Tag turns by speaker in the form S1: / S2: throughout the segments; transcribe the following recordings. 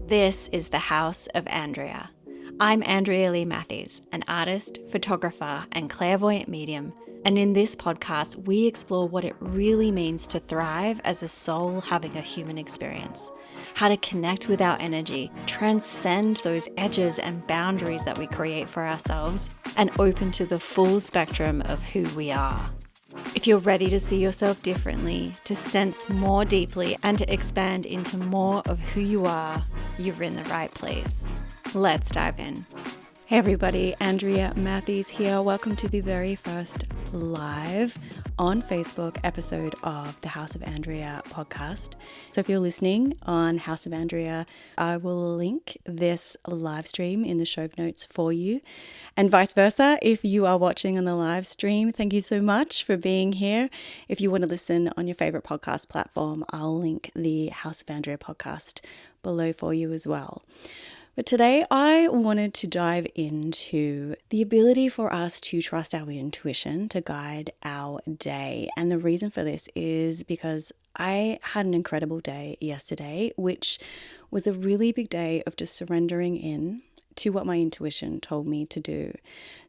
S1: This is the House of Andrea. I'm Andrea Lee Matthews, an artist, photographer, and clairvoyant medium. And in this podcast, we explore what it really means to thrive as a soul having a human experience. How to connect with our energy, transcend those edges and boundaries that we create for ourselves, and open to the full spectrum of who we are. If you're ready to see yourself differently, to sense more deeply, and to expand into more of who you are, you're in the right place. Let's dive in. Hey everybody, Andrea Matthews here. Welcome to the very first live on Facebook episode of the House of Andrea podcast. So if you're listening on House of Andrea, I will link this live stream in the show notes for you. And vice versa, if you are watching on the live stream, thank you so much for being here. If you want to listen on your favorite podcast platform, I'll link the House of Andrea podcast below for you as well. But today I wanted to dive into the ability for us to trust our intuition to guide our day. And the reason for this is because I had an incredible day yesterday, which was a really big day of just surrendering in to what my intuition told me to do.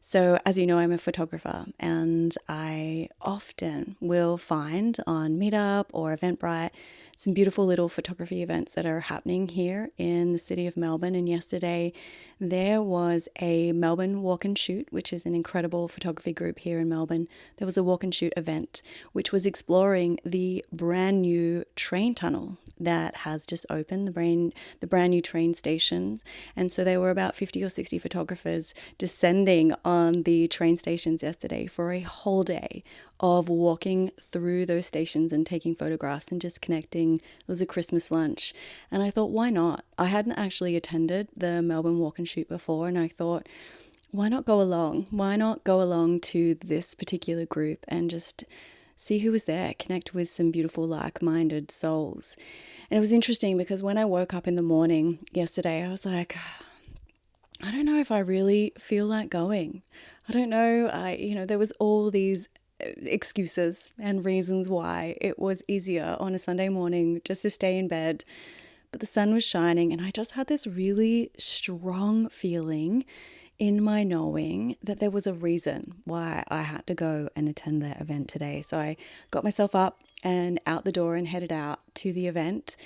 S1: So as you know, I'm a photographer and I often will find on Meetup or Eventbrite some beautiful little photography events that are happening here in the city of Melbourne. And yesterday there was a Melbourne walk and shoot, which is an incredible photography group here in Melbourne. There was a walk and shoot event, which was exploring the brand new train tunnel that has just opened, the brand new train station. And so there were about 50 or 60 photographers descending on the train stations yesterday for a whole day of walking through those stations and taking photographs and just connecting. It was a Christmas lunch. And I thought, why not? I hadn't actually attended the Melbourne walk and shoot before. And I thought, why not go along? Why not go along to this particular group and just see who was there, connect with some beautiful like-minded souls. And it was interesting because when I woke up in the morning yesterday, I was like, I don't know if I really feel like going. I don't know. There was all these excuses and reasons why it was easier on a Sunday morning just to stay in bed. But the sun was shining and I just had this really strong feeling in my knowing that there was a reason why I had to go and attend the event today. So I got myself up and out the door and headed out to the event.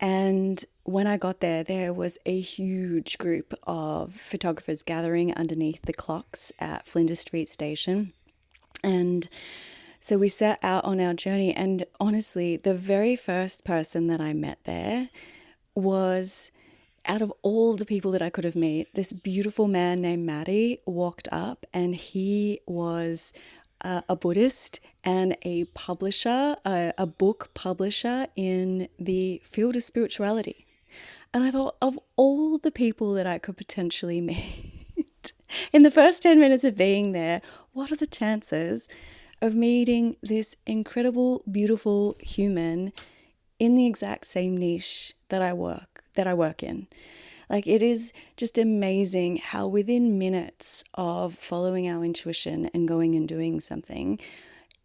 S1: And when I got there, there was a huge group of photographers gathering underneath the clocks at Flinders Street Station. And so we set out on our journey. And honestly, the very first person that I met there was, out of all the people that I could have met, this beautiful man named Matty walked up, and he was a Buddhist and a publisher, a book publisher in the field of spirituality. And I thought, of all the people that I could potentially meet in the first 10 minutes of being there, what are the chances of meeting this incredible, beautiful human in the exact same niche that I work in? Like, it is just amazing how within minutes of following our intuition and going and doing something,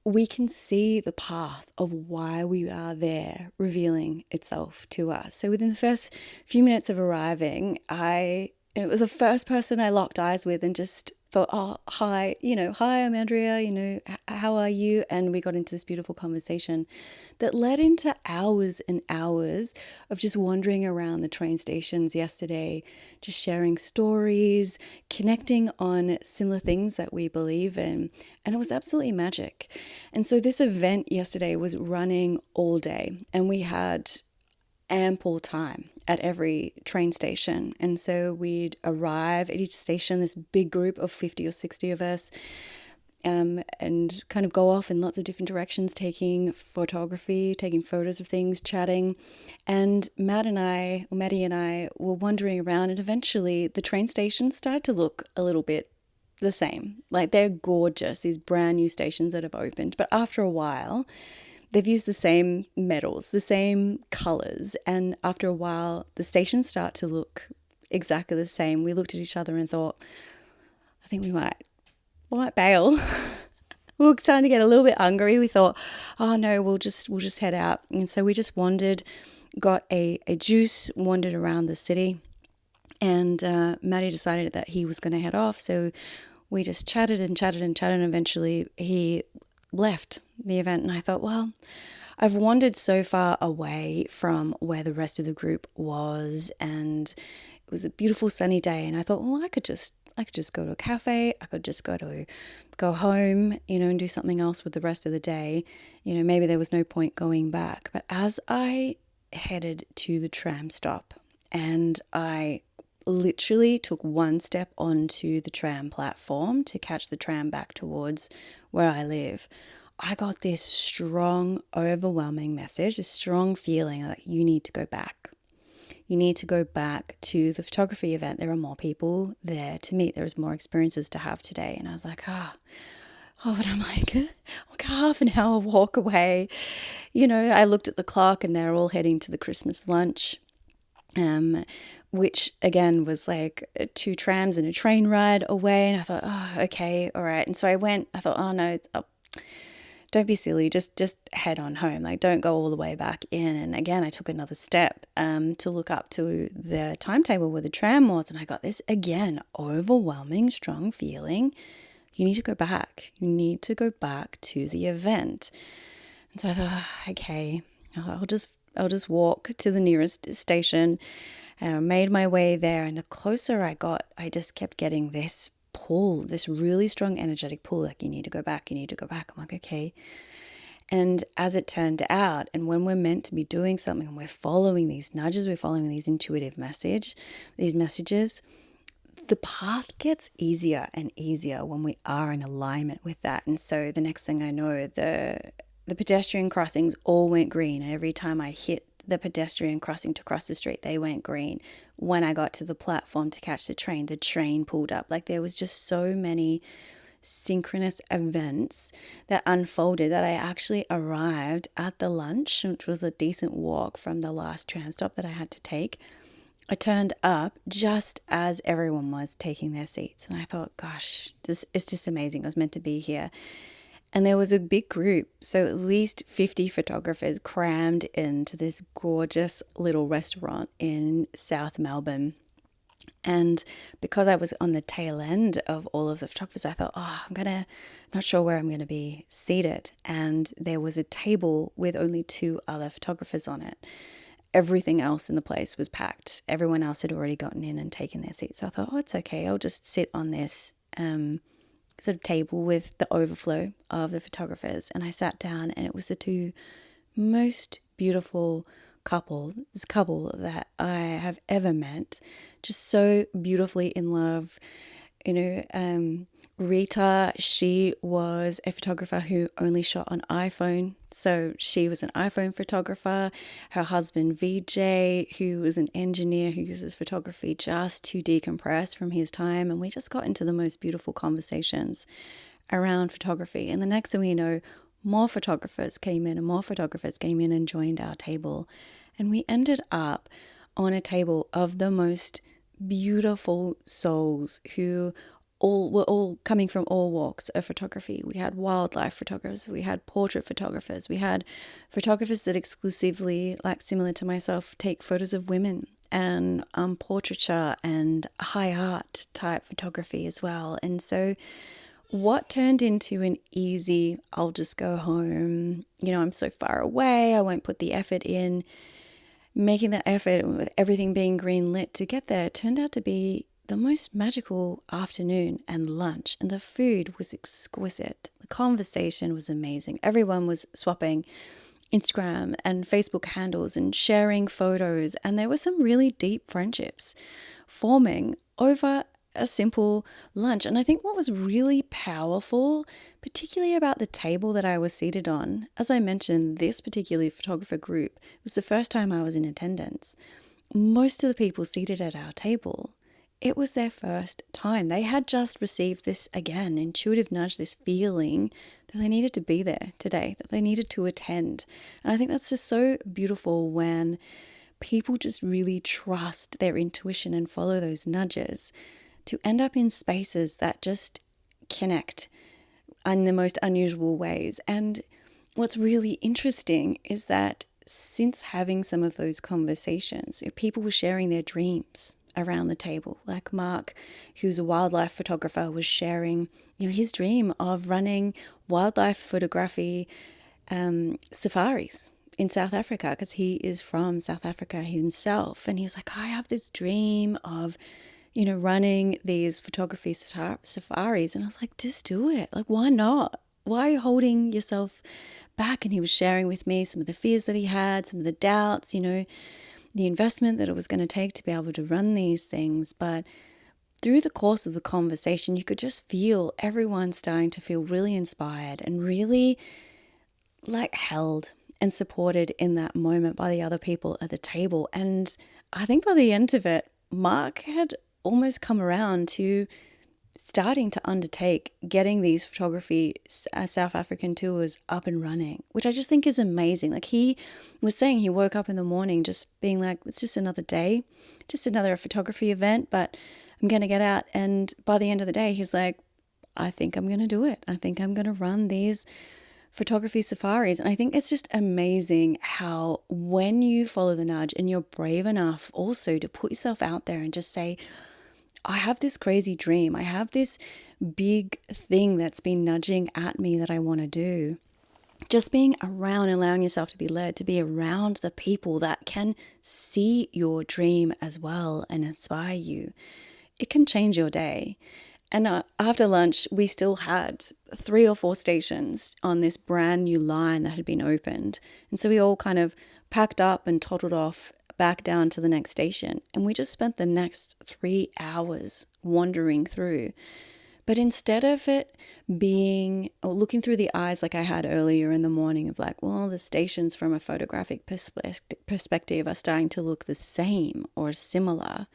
S1: we can see the path of why we are there revealing itself to us. So within the first few minutes of arriving, it was the first person I locked eyes with and just thought, oh, hi, I'm Andrea, how are you? And we got into this beautiful conversation that led into hours and hours of just wandering around the train stations yesterday, just sharing stories, connecting on similar things that we believe in. And it was absolutely magic. And so this event yesterday was running all day, and we had ample time at every train station. And so we'd arrive at each station, this big group of 50 or 60 of us, and kind of go off in lots of different directions, taking photography, taking photos of things, chatting. And Maddie and I were wandering around, and eventually the train stations started to look a little bit the same. Like, they're gorgeous, these brand new stations that have opened. But after a while, they've used the same metals, the same colors. And after a while, the stations start to look exactly the same. We looked at each other and thought, I think we might bail. We were starting to get a little bit hungry. We thought, oh no, we'll just head out. And so we just wandered
S2: got a juice, wandered around the city, and Matty decided that he was going to head off. So we just chatted and chatted and chatted, and eventually he left the event. And I thought, well, I've wandered so far away from where the rest of the group was, and it was a beautiful sunny day. And I thought, well, I could just go to a cafe. I could just go home, and do something else with the rest of the day. Maybe there was no point going back. But as I headed to the tram stop, and I literally took one step onto the tram platform to catch the tram back towards where I live, I got this strong, overwhelming message, this strong feeling that you need to go back. You need to go back to the photography event. There are more people there to meet. There's more experiences to have today. And I was like, but I'm like half an hour walk away. I looked at the clock and they're all heading to the Christmas lunch, which again was like 2 trams and a train ride away. And I thought, okay, all right. And so I went. I thought, no, don't be silly. Just head on home. Like, don't go all the way back in. And again, I took another step to look up to the timetable where the tram was, and I got this again overwhelming, strong feeling. You need to go back. You need to go back to the event. And so I thought, okay, I'll just walk to the nearest station. Made my way there, and the closer I got, I just kept getting this pull, this really strong energetic pull, like, you need to go back, you need to go back. I'm like, okay. And as it turned out, and when we're meant to be doing something, we're following these nudges, we're following these intuitive messages, the path gets easier and easier when we are in alignment with that. And so the next thing I know, the pedestrian crossings all went green, and every time I hit the pedestrian crossing to cross the street, they went green. When I got to the platform to catch the train pulled up. Like, there was just so many synchronous events that unfolded that I actually arrived at the lunch, which was a decent walk from the last tram stop that I had to take. I turned up just as everyone was taking their seats, and I thought, gosh, this is just amazing. I was meant to be here. And there was a big group, so at least 50 photographers crammed into this gorgeous little restaurant in South Melbourne. And because I was on the tail end of all of the photographers, I thought, I'm not sure where I'm going to be seated. And there was a table with only 2 other photographers on it. Everything else in the place was packed. Everyone else had already gotten in and taken their seats. So I thought, it's okay. I'll just sit on this sort of table with the overflow of the photographers. And I sat down, and it was the 2 most beautiful couple that I have ever met. Just so beautifully in love. Rita, she was a photographer who only shot on iPhone. So she was an iPhone photographer. Her husband, VJ, who was an engineer who uses photography just to decompress from his time. And we just got into the most beautiful conversations around photography. And the next thing we know, more photographers came in and joined our table. And we ended up on a table of the most beautiful souls who were all coming from all walks of photography. We had wildlife photographers, we had portrait photographers, we had photographers that exclusively, like similar to myself, take photos of women, and portraiture and high art type photography as well. And so what turned into an easy, I'll just go home, I'm so far away, I won't put the effort in, making that effort with everything being green lit to get there, turned out to be the most magical afternoon and lunch. And the food was exquisite. The conversation was amazing. Everyone was swapping Instagram and Facebook handles and sharing photos. And there were some really deep friendships forming over a simple lunch. And I think what was really powerful, particularly about the table that I was seated on, as I mentioned, this particular photographer group was the first time I was in attendance. Most of the people seated at our table, it was their first time. They had just received this, again, intuitive nudge, this feeling that they needed to be there today, that they needed to attend. And I think that's just so beautiful when people just really trust their intuition and follow those nudges to end up in spaces that just connect in the most unusual ways. And what's really interesting is that since having some of those conversations, people were sharing their dreams around the table. Like Mark, who's a wildlife photographer, was sharing, his dream of running wildlife photography safaris in South Africa, because he is from South Africa himself. And he's like, I have this dream of, running these photography safaris. And I was like, just do it. Like, why not? Why are you holding yourself back? And he was sharing with me some of the fears that he had, some of the doubts, the investment that it was going to take to be able to run these things. But through the course of the conversation, you could just feel everyone starting to feel really inspired and really like held and supported in that moment by the other people at the table. And I think by the end of it, Mark had almost come around to starting to undertake getting these photography South African tours up and running, which I just think is amazing. Like, he was saying he woke up in the morning just being like, it's just another day, just another photography event, but I'm going to get out. And by the end of the day, he's like, I think I'm going to do it. I think I'm going to run these photography safaris. And I think it's just amazing how when you follow the nudge and you're brave enough also to put yourself out there and just say, I have this crazy dream. I have this big thing that's been nudging at me that I want to do. Just being around, allowing yourself to be led, to be around the people that can see your dream as well and inspire you, it can change your day. And after lunch, we still had 3 or 4 stations on this brand new line that had been opened. And so we all kind of packed up and toddled off back down to the next station. And we just spent the next 3 hours wandering through. But instead of it being, or looking through the eyes like I had earlier in the morning of like, well, the stations from a photographic perspective are starting to look the same or similar.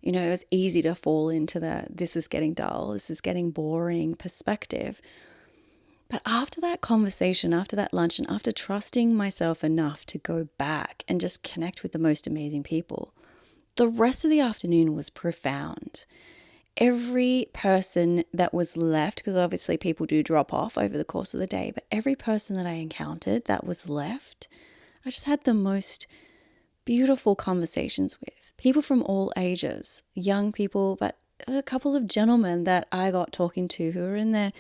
S2: It was easy to fall into this is getting dull, this is getting boring perspective. But after that conversation, after that lunch, and after trusting myself enough to go back and just connect with the most amazing people, the rest of the afternoon was profound. Every person that was left, because obviously people do drop off over the course of the day, but every person that I encountered that was left, I just had the most beautiful conversations with. People from all ages, young people, but a couple of gentlemen that I got talking to who are in their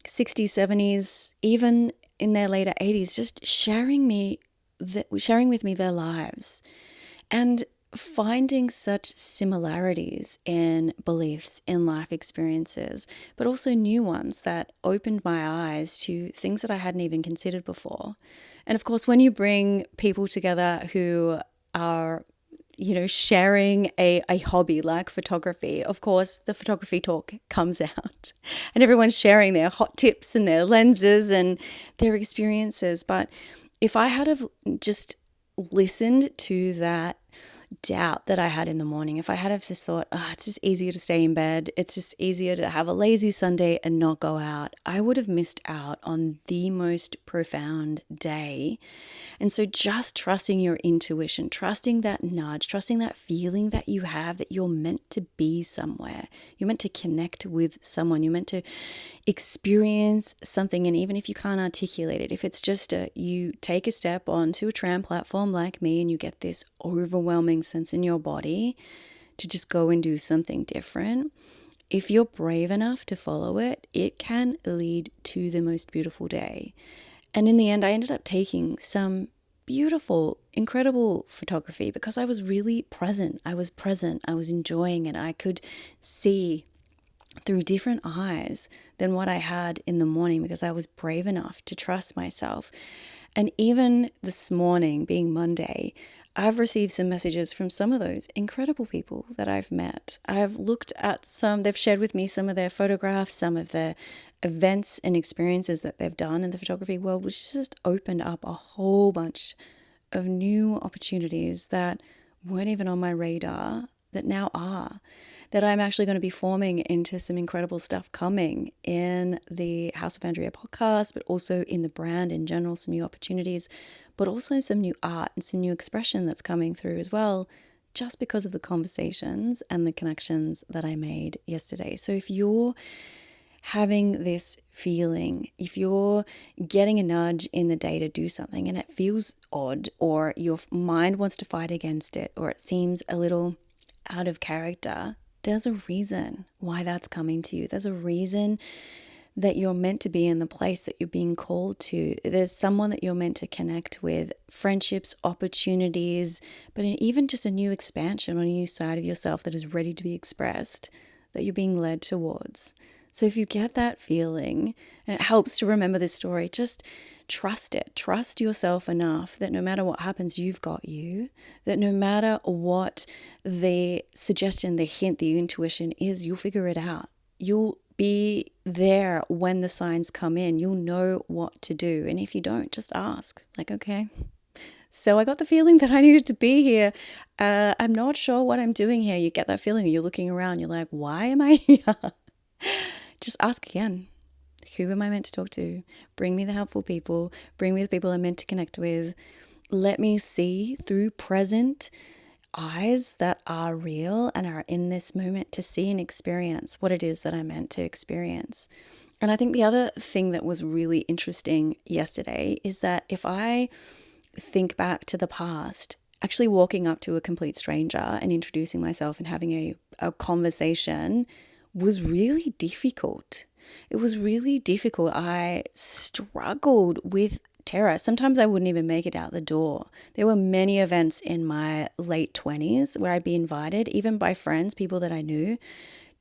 S2: 60s, 70s, even in their later 80s, just sharing with me their lives and finding such similarities in beliefs, in life experiences, but also new ones that opened my eyes to things that I hadn't even considered before. And of course, when you bring people together who are sharing a hobby like photography, of course, the photography talk comes out and everyone's sharing their hot tips and their lenses and their experiences. But if I had have just listened to that doubt that I had in the morning, if I had have just thought, it's just easier to stay in bed, it's just easier to have a lazy Sunday and not go out, I would have missed out on the most profound day. And so just trusting your intuition, trusting that nudge, trusting that feeling that you have that you're meant to be somewhere, you're meant to connect with someone, you're meant to experience something. And even if you can't articulate it, if it's just you take a step onto a tram platform like me and you get this overwhelming sense in your body to just go and do something different, if you're brave enough to follow it, it can lead to the most beautiful day. And in the end, I ended up taking some beautiful, incredible photography because I was really present. I was enjoying it. I could see through different eyes than what I had in the morning because I was brave enough to trust myself. And even this morning, being Monday, I've received some messages from some of those incredible people that I've met. I've looked at they've shared with me some of their photographs, some of the events and experiences that they've done in the photography world, which just opened up a whole bunch of new opportunities that weren't even on my radar, that now are, that I'm actually going to be forming into some incredible stuff coming in the House of Andrea podcast, but also in the brand in general, some new opportunities, but also some new art and some new expression that's coming through as well, just because of the conversations and the connections that I made yesterday. So if you're having this feeling, if you're getting a nudge in the day to do something and it feels odd, or your mind wants to fight against it, or it seems a little out of character, there's a reason why that's coming to you. There's a reason that you're meant to be in the place that you're being called to. There's someone that you're meant to connect with, friendships, opportunities, but even just a new expansion on a new side of yourself that is ready to be expressed, that you're being led towards. So if you get that feeling, and it helps to remember this story, just trust it. Trust yourself enough that no matter what happens, you've got you. That no matter what the suggestion, the hint, the intuition is, you'll figure it out. You'll be there when the signs come in. You'll know what to do. And if you don't, just ask. Like, okay, so I got the feeling that I needed to be here. I'm not sure what I'm doing here. You get that feeling, you're looking around, you're like, why am I here? Just ask again. Who am I meant to talk to? Bring me the helpful people. Bring me the people I'm meant to connect with. Let me see through present eyes that are real and are in this moment to see and experience what it is that I'm meant to experience. And I think the other thing that was really interesting yesterday is that if I think back to the past, actually walking up to a complete stranger and introducing myself and having a conversation was really difficult. It was really difficult. I struggled with terror. Sometimes I wouldn't even make it out the door. There were many events in my late 20s where I'd be invited, even by friends, people that I knew,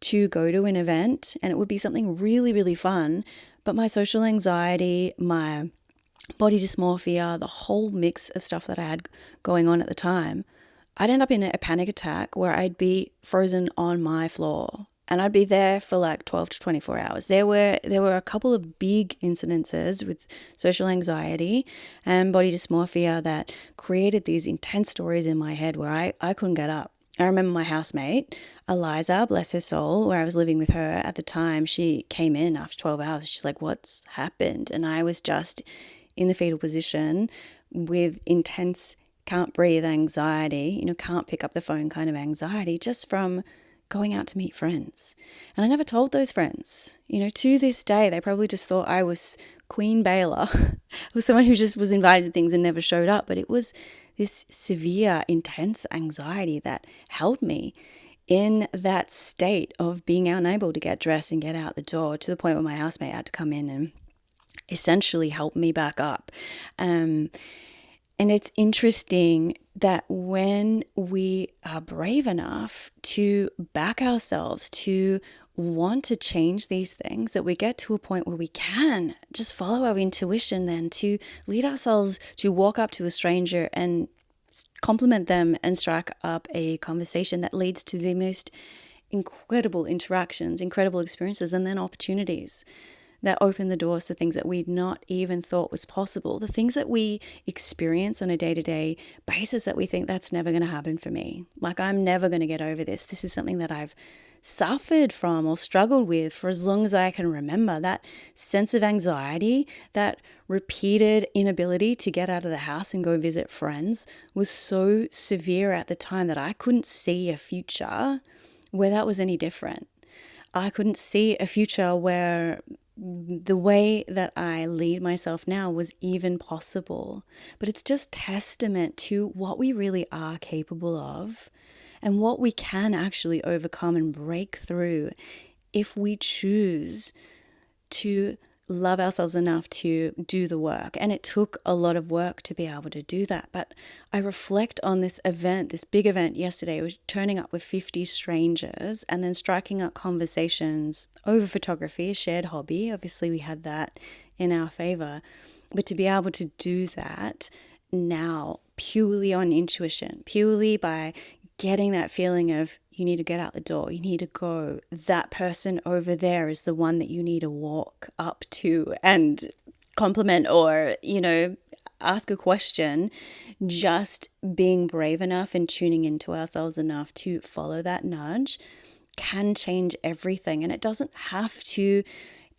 S2: to go to an event, and it would be something really, really fun. But my social anxiety, my body dysmorphia, the whole mix of stuff that I had going on at the time, I'd end up in a panic attack where I'd be frozen on my floor. And I'd be there for like 12 to 24 hours. There were a couple of big incidences with social anxiety and body dysmorphia that created these intense stories in my head where I couldn't get up. I remember my housemate, Eliza, bless her soul, where I was living with her at the time, she came in after 12 hours. She's like, what's happened? And I was just in the fetal position with intense can't breathe anxiety, can't pick up the phone kind of anxiety, just from going out to meet friends. And I never told those friends. To this day, they probably just thought I was Queen Baylor. I was someone who just was invited to things and never showed up. But it was this severe, intense anxiety that held me in that state of being unable to get dressed and get out the door, to the point where my housemate had to come in and essentially help me back up. And it's interesting that when we are brave enough to back ourselves, to want to change these things, that we get to a point where we can just follow our intuition, then to lead ourselves to walk up to a stranger and compliment them and strike up a conversation that leads to the most incredible interactions, incredible experiences, and then opportunities that open the doors to things that we'd not even thought was possible. The things that we experience on a day-to-day basis that we think that's never going to happen for me. Like, I'm never going to get over this. This is something that I've suffered from or struggled with for as long as I can remember. That sense of anxiety, that repeated inability to get out of the house and go visit friends was so severe at the time that I couldn't see a future where that was any different. I couldn't see a future where the way that I lead myself now was even possible. But it's just testament to what we really are capable of and what we can actually overcome and break through if we choose to love ourselves enough to do the work. And it took a lot of work to be able to do that. But I reflect on this event, this big event yesterday, was turning up with 50 strangers and then striking up conversations over photography, a shared hobby. Obviously, we had that in our favor. But to be able to do that now purely on intuition, purely by getting that feeling of you need to get out the door, you need to go, that person over there is the one that you need to walk up to and compliment or, ask a question. Just being brave enough and tuning into ourselves enough to follow that nudge can change everything. And it doesn't have to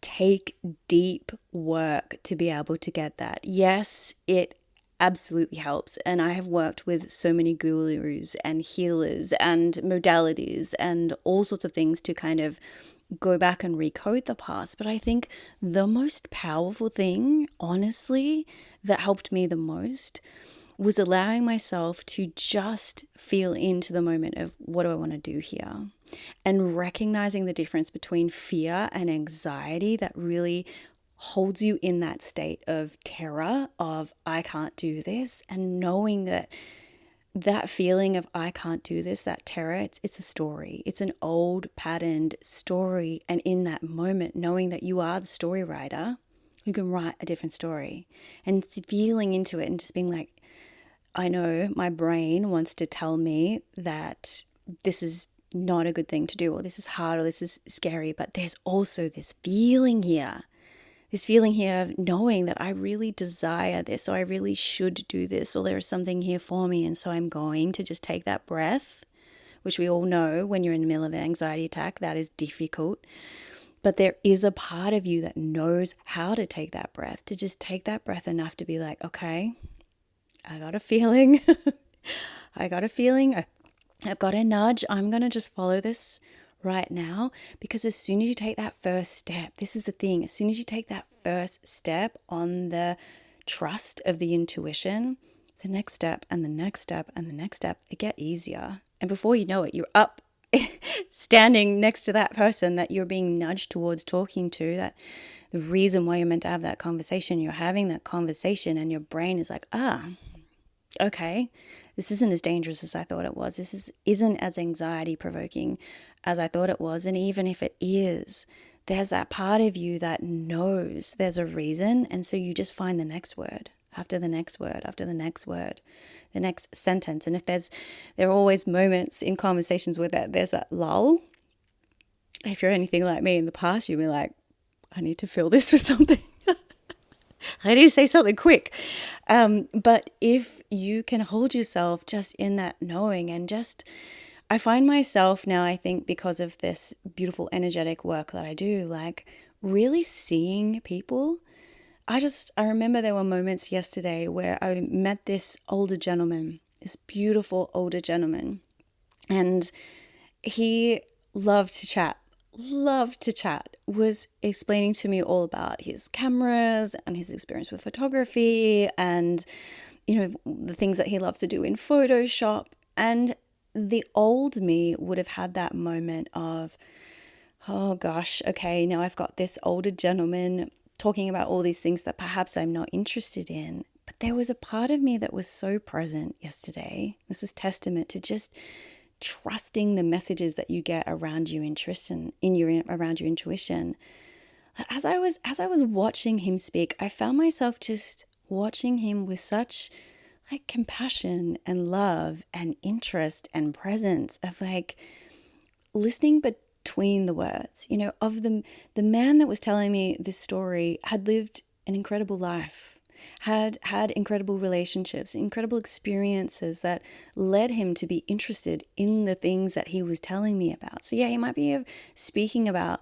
S2: take deep work to be able to get that. Yes, it absolutely helps. And I have worked with so many gurus and healers and modalities and all sorts of things to kind of go back and recode the past. But I think the most powerful thing, honestly, that helped me the most was allowing myself to just feel into the moment of what do I want to do here, and recognizing the difference between fear and anxiety that really holds you in that state of terror of I can't do this, and knowing that that feeling of I can't do this, that terror, it's a story. It's an old patterned story. And in that moment, knowing that you are the story writer who can write a different story, and feeling into it and just being like, I know my brain wants to tell me that this is not a good thing to do, or this is hard, or this is scary, but there's also this feeling here of knowing that I really desire this, or I really should do this, or there is something here for me. And so I'm going to just take that breath, which we all know when you're in the middle of an anxiety attack, that is difficult. But there is a part of you that knows how to take that breath, to just take that breath enough to be like, okay, I got a feeling. I've got a nudge. I'm going to just follow this right now, because as soon as you take that first step, this is the thing, as soon as you take that first step on the trust of the intuition, the next step and the next step and the next step, they get easier. And before you know it, you're up standing next to that person that you're being nudged towards talking to, that the reason why you're meant to have that conversation, you're having that conversation, and your brain is like, okay, this isn't as dangerous as I thought it was. This isn't as anxiety provoking as I thought it was. And even if it is, there's that part of you that knows there's a reason. And so you just find the next word after the next word after the next word, the next sentence. And if there are always moments in conversations where there's that lull. If you're anything like me in the past, you'll be like, I need to fill this with something. I need to say something quick. But if you can hold yourself just in that knowing, and just, I find myself now, I think because of this beautiful energetic work that I do, like really seeing people. I remember there were moments yesterday where I met this older gentleman, this beautiful older gentleman, and he loved to chat, was explaining to me all about his cameras and his experience with photography, and, the things that he loves to do in Photoshop. And the old me would have had that moment of, oh gosh, okay, now I've got this older gentleman talking about all these things that perhaps I'm not interested in. But there was a part of me that was so present yesterday. This is testament to just trusting the messages that you get around your interest and around your intuition. As I was watching him speak, I found myself just watching him with such like compassion and love and interest and presence, of like listening between the words, of the man that was telling me this story had lived an incredible life, had incredible relationships, incredible experiences that led him to be interested in the things that he was telling me about. So yeah, he might be speaking about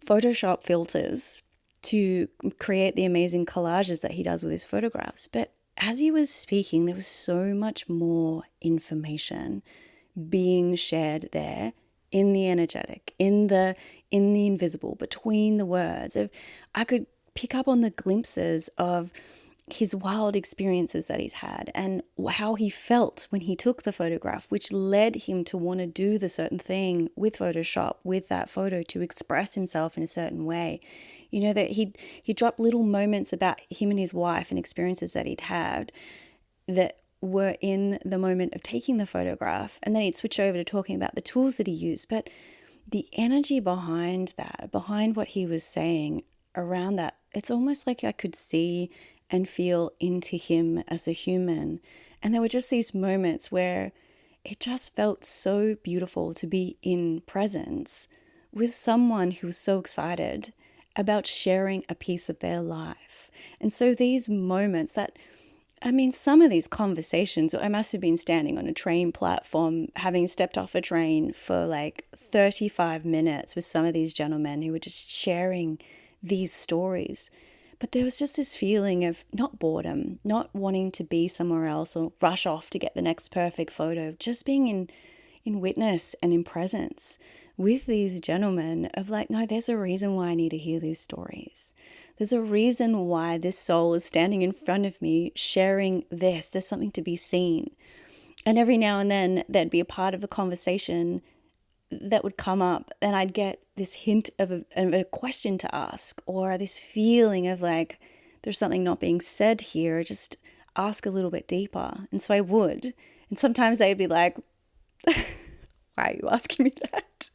S2: Photoshop filters to create the amazing collages that he does with his photographs. But as he was speaking, there was so much more information being shared there, in the energetic, in the invisible, between the words. I could pick up on the glimpses of his wild experiences that he's had, and how he felt when he took the photograph, which led him to want to do the certain thing with Photoshop, with that photo, to express himself in a certain way. That he dropped little moments about him and his wife and experiences that he'd had that were in the moment of taking the photograph, and then he'd switch over to talking about the tools that he used. But the energy behind that, behind what he was saying around that, it's almost like I could see and feel into him as a human. And there were just these moments where it just felt so beautiful to be in presence with someone who was so excited about sharing a piece of their life. And so these moments some of these conversations, I must have been standing on a train platform, having stepped off a train for like 35 minutes with some of these gentlemen who were just sharing these stories. But there was just this feeling of not boredom, not wanting to be somewhere else or rush off to get the next perfect photo, just being in witness and in presence with these gentlemen of like, no, there's a reason why I need to hear these stories. There's a reason why this soul is standing in front of me sharing this. There's something to be seen. And every now and then there'd be a part of the conversation that would come up and I'd get this hint of a question to ask, or this feeling of like, there's something not being said here, just ask a little bit deeper. And so I would. And sometimes they'd be like, why are you asking me that?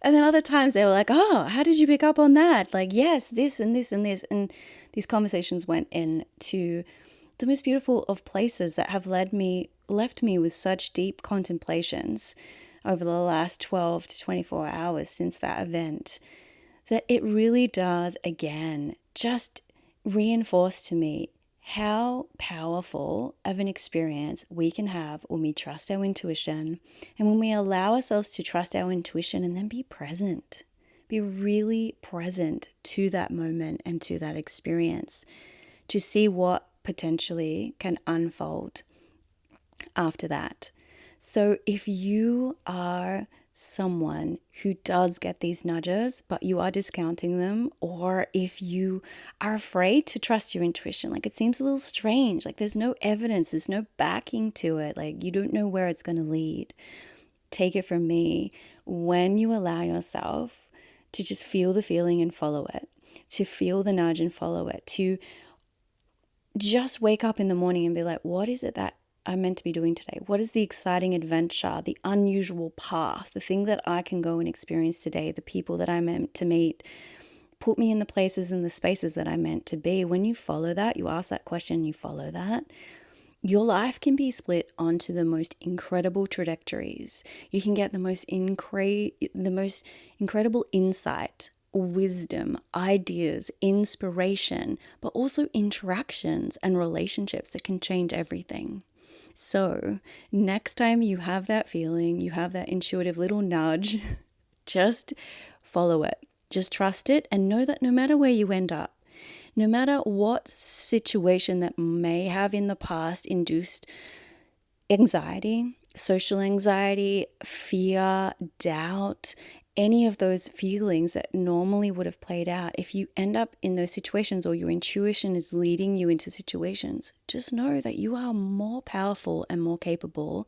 S2: And then other times they were like, oh, how did you pick up on that? Like, yes, this and this and this. And these conversations went into the most beautiful of places that have left me with such deep contemplations over the last 12 to 24 hours since that event, that it really does, again, just reinforce to me how powerful of an experience we can have when we trust our intuition, and when we allow ourselves to trust our intuition and then be present, be really present to that moment and to that experience, to see what potentially can unfold after that. So if you are someone who does get these nudges, but you are discounting them, or if you are afraid to trust your intuition, like it seems a little strange, like there's no evidence, there's no backing to it, like you don't know where it's going to lead, take it from me, when you allow yourself to just feel the feeling and follow it, to feel the nudge and follow it, to just wake up in the morning and be like, what is it that I'm meant to be doing today? What is the exciting adventure, the unusual path, the thing that I can go and experience today, the people that I'm meant to meet, put me in the places and the spaces that I'm meant to be. When you follow that, you ask that question, you follow that, your life can be split onto the most incredible trajectories. You can get the most incredible insight, wisdom, ideas, inspiration, but also interactions and relationships that can change everything. So next time you have that feeling, you have that intuitive little nudge, just follow it. Just trust it and know that no matter where you end up, no matter what situation that may have in the past induced anxiety, social anxiety, fear, doubt, any of those feelings that normally would have played out, if you end up in those situations or your intuition is leading you into situations, just know that you are more powerful and more capable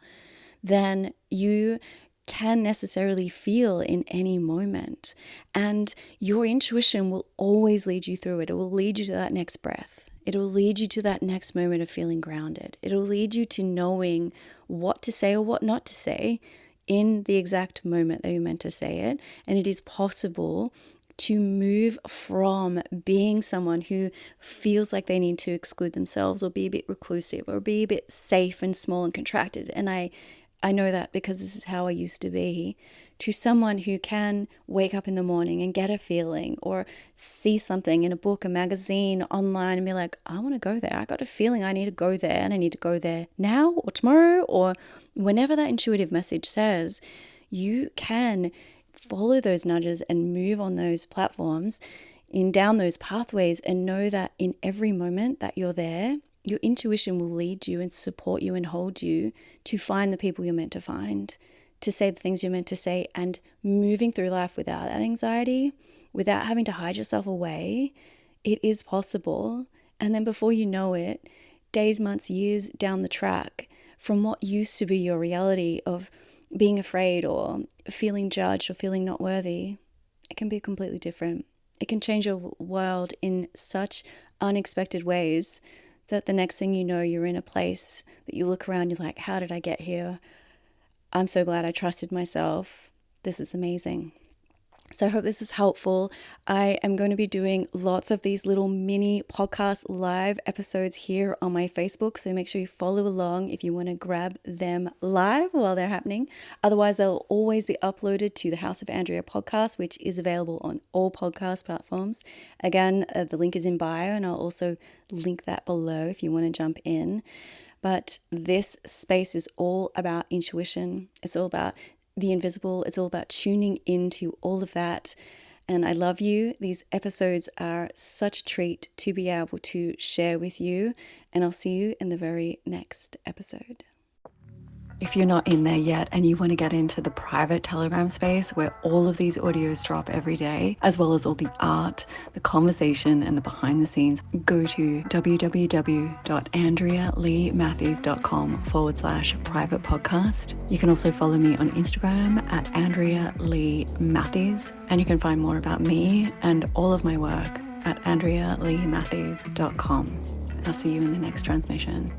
S2: than you can necessarily feel in any moment. And your intuition will always lead you through it. It will lead you to that next breath. It will lead you to that next moment of feeling grounded. It will lead you to knowing what to say or what not to say in the exact moment that you're meant to say it. And it is possible to move from being someone who feels like they need to exclude themselves or be a bit reclusive or be a bit safe and small and contracted. And I know that because this is how I used to be, to someone who can wake up in the morning and get a feeling or see something in a book, a magazine, online, and be like, I want to go there. I got a feeling I need to go there, and I need to go there now or tomorrow or whenever that intuitive message says. You can follow those nudges and move on those platforms down those pathways, and know that in every moment that you're there, your intuition will lead you and support you and hold you to find the people you're meant to find, to say the things you're meant to say, and moving through life without that anxiety, without having to hide yourself away. It is possible. And then before you know it, days, months, years down the track, from what used to be your reality of being afraid or feeling judged or feeling not worthy, it can be completely different. It can change your world in such unexpected ways that the next thing you know, you're in a place that you look around, you're like, how did I get here? I'm so glad I trusted myself. This is amazing. So I hope this is helpful. I am going to be doing lots of these little mini podcast live episodes here on my Facebook. So make sure you follow along if you want to grab them live while they're happening. Otherwise, they'll always be uploaded to the House of Andrea podcast, which is available on all podcast platforms. Again, the link is in bio, and I'll also link that below if you want to jump in. But this space is all about intuition. It's all about the invisible. It's all about tuning into all of that. And I love you. These episodes are such a treat to be able to share with you. And I'll see you in the very next episode. If you're not in there yet and you want to get into the private Telegram space where all of these audios drop every day, as well as all the art, the conversation, and the behind the scenes, go to www.andrealeematthews.com/private podcast. You can also follow me on Instagram at Andrea Lee Matthews, and you can find more about me and all of my work at andrealeematthews.com. I'll see you in the next transmission.